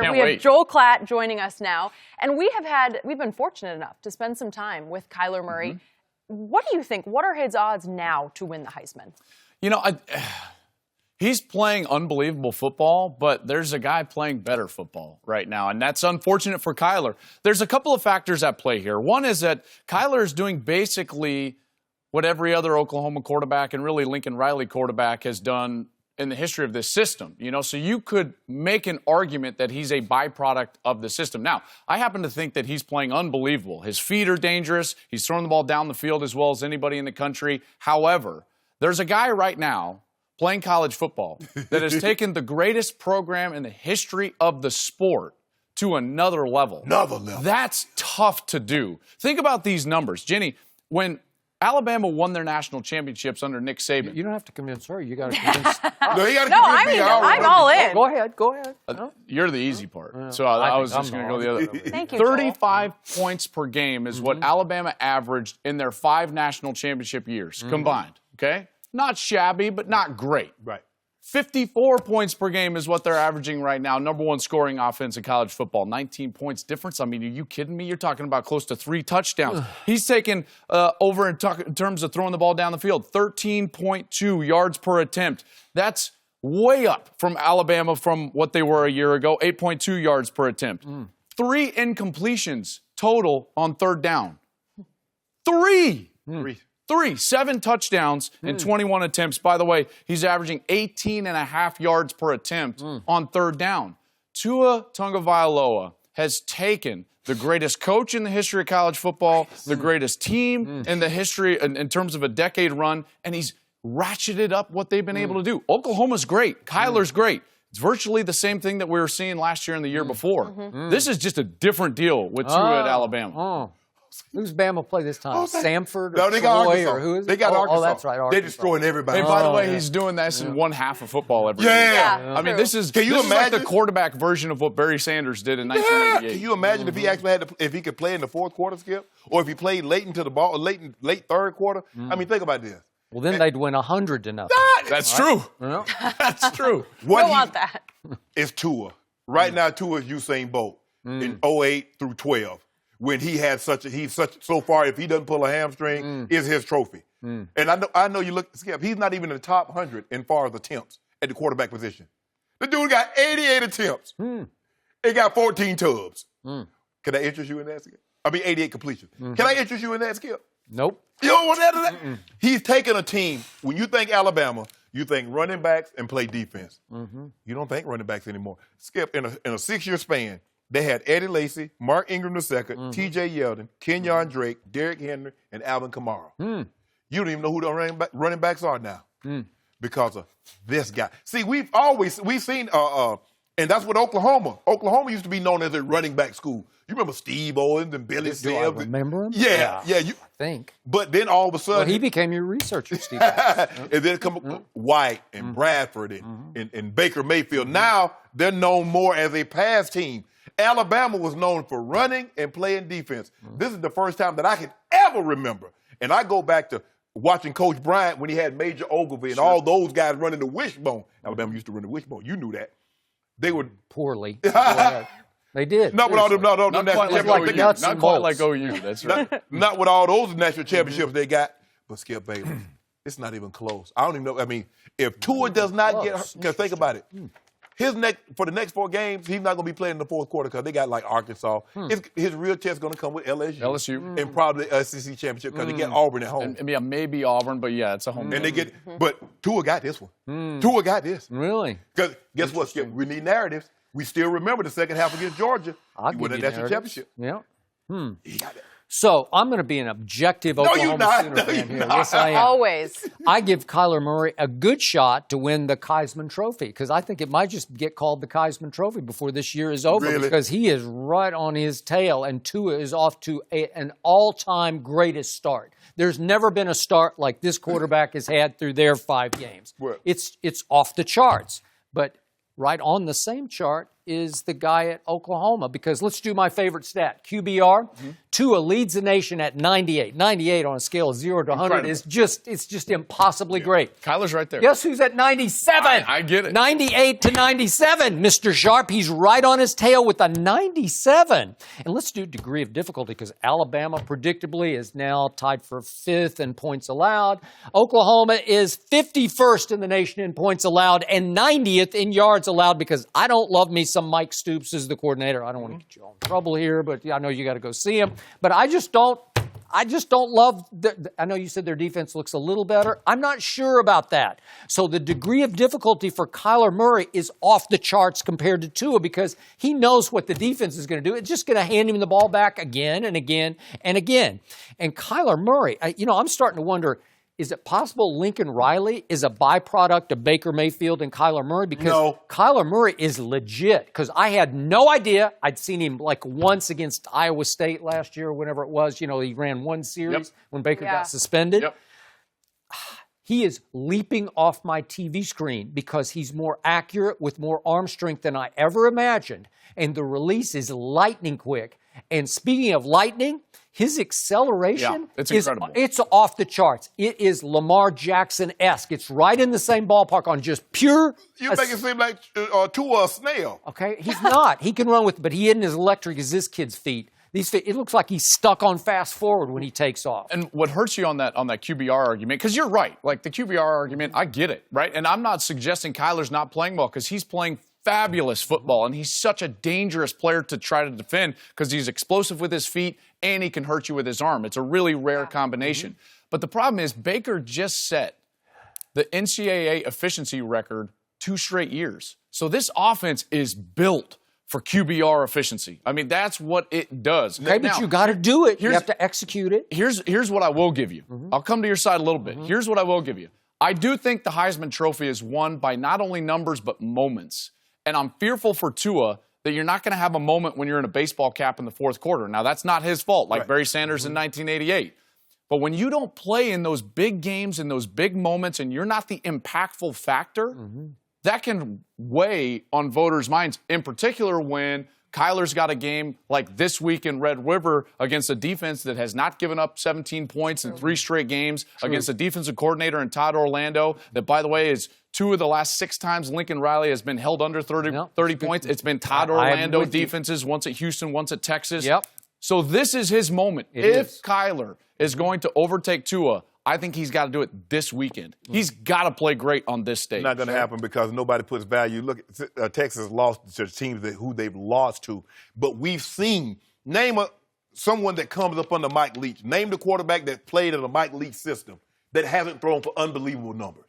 We have Joel Klatt joining us now, and we've been fortunate enough to spend some time with Kyler Murray. What do you think? What are his odds now to win the Heisman? You know, he's playing unbelievable football, but there's a guy playing better football right now, and that's unfortunate for Kyler. There's a couple of factors at play here. One is that Kyler is doing basically what every other Oklahoma quarterback and really Lincoln Riley quarterback has done in the history of this system, so you could make an argument that he's a byproduct of the system. Now, I happen to think that he's playing unbelievable. His feet are dangerous. He's throwing the ball down the field as well as anybody in the country. However, there's a guy right now playing college football that has taken the greatest program in the history of the sport to another level. That's tough to do. Think about these numbers. Jenny, when Alabama won their national championships under Nick Saban. You don't have to convince her. You got to convince. I'm all in. Go ahead. You're the easy part. So I was just going to go the other way. Thank you, 35 points per game is what Alabama averaged in their 5 national championship years combined. Okay? Not shabby, but not great. Right. 54 points per game is what they're averaging right now. Number 1 scoring offense in college football. 19 points difference. I mean, are you kidding me? You're talking about close to 3 touchdowns. He's taken over in terms of throwing the ball down the field, 13.2 yards per attempt. That's way up from Alabama from what they were a year ago, 8.2 yards per attempt. 3 incompletions total on third down. 3. 7 touchdowns in 21 attempts. By the way, he's averaging 18.5 yards per attempt on third down. Tua Tagovailoa has taken the greatest coach in the history of college football, the greatest team in the history in terms of a decade run, and he's ratcheted up what they've been able to do. Oklahoma's great. Kyler's great. It's virtually the same thing that we were seeing last year and the year before. This is just a different deal with Tua at Alabama. Who's Bama play this time? Samford or No, they got Troy Arkansas. or who is it? They got Arkansas. Oh, that's right. Arkansas. They're destroying everybody. Hey, by the way, he's doing this in one half of football every year. I mean, this is like the quarterback version of what Barry Sanders did in 1988. Can you imagine if he actually if he could play in the fourth quarter, Skip, or if he played late into the ball, late third quarter? I mean, think about this. Well, then they'd win 100-0. That's true. That's true. We don't want that. It's Tua. Right now, Tua is Usain Bolt in 08 through 12. When he had so far, if he doesn't pull a hamstring, is his trophy. And I know you look, Skip, he's not even in the top 100 in far as attempts at the quarterback position. The dude got 88 attempts. He got 14 tubs. Can I interest you in that, Skip? I mean, 88 completions. Can I interest you in that, Skip? Nope. You don't want that? He's taking a team. When you think Alabama, you think running backs and play defense. You don't think running backs anymore. Skip, in a 6-year span, they had Eddie Lacy, Mark Ingram II, T.J. Yeldon, Kenyon Drake, Derrick Henry, and Alvin Kamara. You don't even know who the running backs are now because of this guy. See, we've seen, and that's what Oklahoma used to be known as a running back school. You remember Steve Owens and Billy Sims? Do I remember him? Yeah. I think. But then all of a sudden, Well, he became your researcher, Steve. and then come White and Bradford and Baker Mayfield. Now they're known more as a pass team. Alabama was known for running and playing defense. This is the first time that I can ever remember. And I go back to watching Coach Bryant when he had Major Ogilvy and all those guys running the wishbone. Alabama used to run the wishbone. You knew that. They would poorly. They did. Not with all them. Not quite like OU. That's right. Not with all those national championships they got. But Skip Bayless, it's not even close. I don't even know. I mean, if Tua does not get hurt, think about it. For the next 4 games, he's not going to be playing in the fourth quarter because they got like Arkansas. His real test is going to come with LSU. And probably SEC championship because they get Auburn at home. And maybe Auburn, but yeah, it's a home. And they get, but Tua got this one. Tua got this. Really? Because guess what, Skip? We need narratives. We still remember the second half against Georgia. He won that national championship. Yeah. He got that. So I'm going to be an objective Oklahoma Sooner fan here. Yes, I am. Always. I give Kyler Murray a good shot to win the Heisman Trophy because I think it might just get called the Heisman Trophy before this year is over because he is right on his tail and Tua is off to an all-time greatest start. There's never been a start like this quarterback has had through their 5 games. It's off the charts. But right on the same chart is the guy at Oklahoma, because let's do my favorite stat, QBR. Tua leads the nation at 98. 98 on a scale of 0 to 100 is just impossibly great. Kyler's right there. Guess who's at 97? I get it. 98 to 97. Mr. Sharpe, he's right on his tail with a 97. And let's do degree of difficulty, because Alabama predictably is now tied for 5th in points allowed. Oklahoma is 51st in the nation in points allowed and 90th in yards allowed, because I don't love me some Mike Stoops as the coordinator. I don't want to get you all in trouble here, but I know you got to go see him. But I just don't love, I know you said their defense looks a little better. I'm not sure about that. So the degree of difficulty for Kyler Murray is off the charts compared to Tua, because he knows what the defense is going to do. It's just going to hand him the ball back again and again and again. And Kyler Murray, I'm starting to wonder, is it possible Lincoln Riley is a byproduct of Baker Mayfield and Kyler Murray? Because Kyler Murray is legit. Because I had no idea. I'd seen him like once against Iowa State last year, or whenever it was. He ran one series when Baker got suspended. He is leaping off my TV screen because he's more accurate with more arm strength than I ever imagined. And the release is lightning quick. And speaking of lightning, his acceleration it's incredible. It's off the charts. It is Lamar Jackson-esque. It's right in the same ballpark on just pure... You make it seem like Tua a snail. Okay, he's not. He can run with it, but he isn't as electric as this kid's feet. It looks like he's stuck on fast forward when he takes off. And what hurts you on that QBR argument, because you're right, like the QBR argument, I get it, right? And I'm not suggesting Kyler's not playing well, because he's playing fabulous football, and he's such a dangerous player to try to defend, because he's explosive with his feet and he can hurt you with his arm. It's a really rare combination. But the problem is Baker just set the NCAA efficiency record 2 straight years. So this offense is built for QBR efficiency. I mean, that's what it does. Okay, but you got to do it. You have to execute it. Here's what I will give you. I'll come to your side a little bit. Here's what I will give you. I do think the Heisman Trophy is won by not only numbers but moments. And I'm fearful for Tua that you're not going to have a moment when you're in a baseball cap in the 4th quarter. Now, that's not his fault, like Barry Sanders in 1988. But when you don't play in those big games, in those big moments, and you're not the impactful factor, that can weigh on voters' minds, in particular when Kyler's got a game like this week in Red River against a defense that has not given up 17 points in 3 straight games, against a defensive coordinator in Todd Orlando that, by the way, is 2 of the last 6 times Lincoln Riley has been held under 30 points. It's been Todd Orlando defenses, once at Houston, once at Texas. So this is his moment. If Kyler is going to overtake Tua, I think he's got to do it this weekend. He's got to play great on this stage. Not going to happen because nobody puts value. Look, Texas lost to teams who they've lost to. But we've seen, someone that comes up under Mike Leach. Name the quarterback that played in the Mike Leach system that hasn't thrown for unbelievable numbers.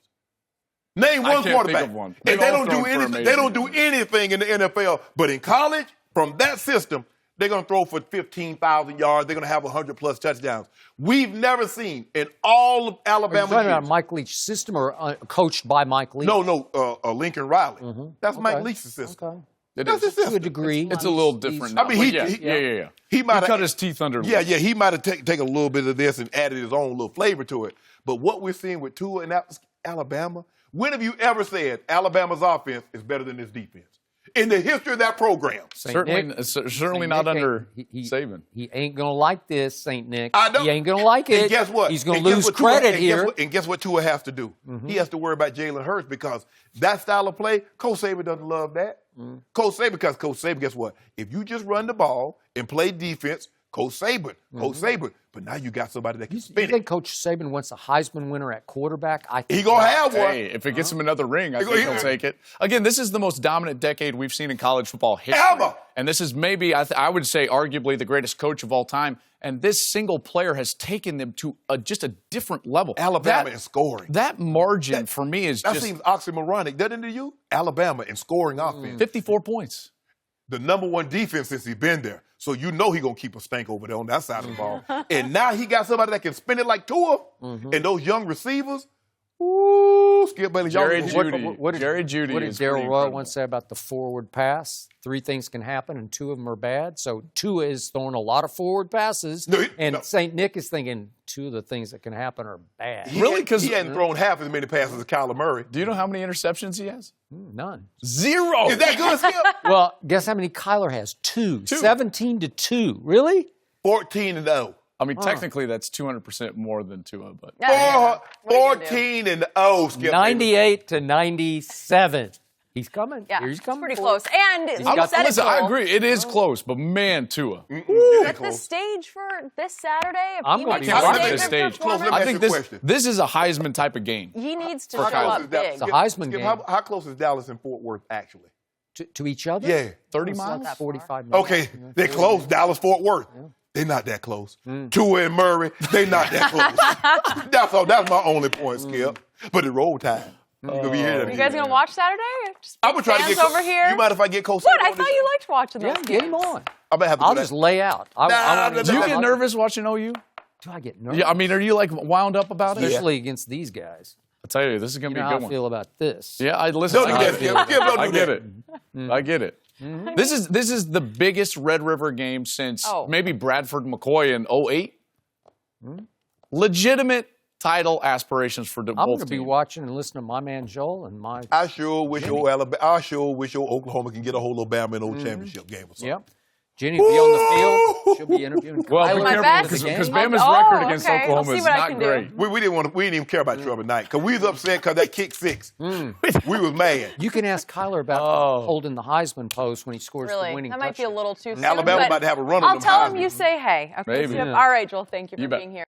Name one quarterback. Think of one. And they don't do anything. They don't do anything in the NFL. But in college, from that system, they're going to throw for 15,000 yards. They're going to have 100-plus touchdowns. We've never seen in all of Alabama. Are you talking about Mike Leach's system or coached by Mike Leach? No, Lincoln Riley. That's Mike Leach's system. Okay. That's his system. To a degree. It's a little different now. I mean, he cut his teeth under. He might have taken a little bit of this and added his own little flavor to it. But what we're seeing with Tua and Alabama, when have you ever said Alabama's offense is better than this defense? In the history of that program. Certainly not under Saban. He ain't going to like this, St. Nick. I know. He ain't going to like it. And guess what? He's going to lose credit here. And guess what Tua has to do? He has to worry about Jalen Hurts, because that style of play, Coach Saban doesn't love that. Coach Saban, guess what? If you just run the ball and play defense, Coach Saban. But now you got somebody that can spin it. You think Coach Saban wants a Heisman winner at quarterback? I think he going to have one. Hey, if it gets him another ring, I think he'll take it. Again, this is the most dominant decade we've seen in college football history. Ever. And this is maybe, I would say, arguably the greatest coach of all time. And this single player has taken them to just a different level. Alabama in scoring. That margin for me is that seems oxymoronic, doesn't it to you? Alabama in scoring offense. 54 points. The number 1 defense since he's been there. So you know he's going to keep a stank over there on that side of the ball. And now he got somebody that can spin it like Tua. And those young receivers, Skip Bailey. Jerry Jeudy. What did Darryl Roy once say about the forward pass? 3 things can happen, and 2 of them are bad. So Tua is throwing a lot of forward passes, and St. Nick is thinking two of the things that can happen are bad. Really? Because he hadn't thrown half as many passes as Kyler Murray. do you know how many interceptions he has? None. 0. Is that good, Skip? Well, guess how many Kyler has? 2. 17-2. Really? 14-0. I mean, technically, that's 200% more than Tua, but Yeah. What are you gonna do? 14-0, Skip. 98-97. He's coming. Yeah, Here he's coming. pretty for close. it. And you got- said it, listen, I Joel. agree. It is close, but man, Tua. Set the stage for this Saturday. If I'm he gonna makes be a watching statement this stage. Close, let me performance, I ask think you a question. this is a Heisman type of game. he needs to For show Kyler. up big. It's a Heisman Skip, game. how close is Dallas and Fort Worth actually? To each other? Yeah. 30 It's miles? like 45 minutes. Okay, they're close. Dallas, Fort Worth. They're not that close. Tua and Murray, they're not that close. That's all. That's my only point, Skip. But the roll tide. You gonna be here. You guys gonna watch Saturday? Just I'm gonna try to fans get over here. You mind if I get close? What? I thought you liked watching those Yeah, get him games. on. I might have to I'll do just that. lay out. Nah, Do you nah, get nah. nervous watching OU? Do I get nervous? Yeah, I mean, are you like wound up about it? Especially against these guys. I'll tell you, this is going to You be know a how good I one. feel about this. Yeah, I listen. Don't do I that, get Skip. it. Skip, don't do I get that. it. I get it. This is the biggest Red River game since maybe Bradford McCoy in 08. Legitimate title aspirations for both I'm going teams. to be watching and listening to my man Joel and my. I sure wish your Alabama. I sure wish your Oklahoma can get a hold of Alabama in the championship game or something. Yep. Jenny will be on the field. She'll be interviewing. Well, Kyler be My careful best. because game. Bama's Oh, record against okay. I'll Oklahoma see is what I not can do. great. We didn't even care about Trevor Knight because we was upset because that kick six. We was mad. You can ask Kyler about holding the Heisman post when he scores Really? the winning That might be a touchdown. little too soon. Alabama but about to have a run on I'll them tell him Heisman. you say hey. Okay, Maybe. so all right, Joel, thank you You for bet. being here.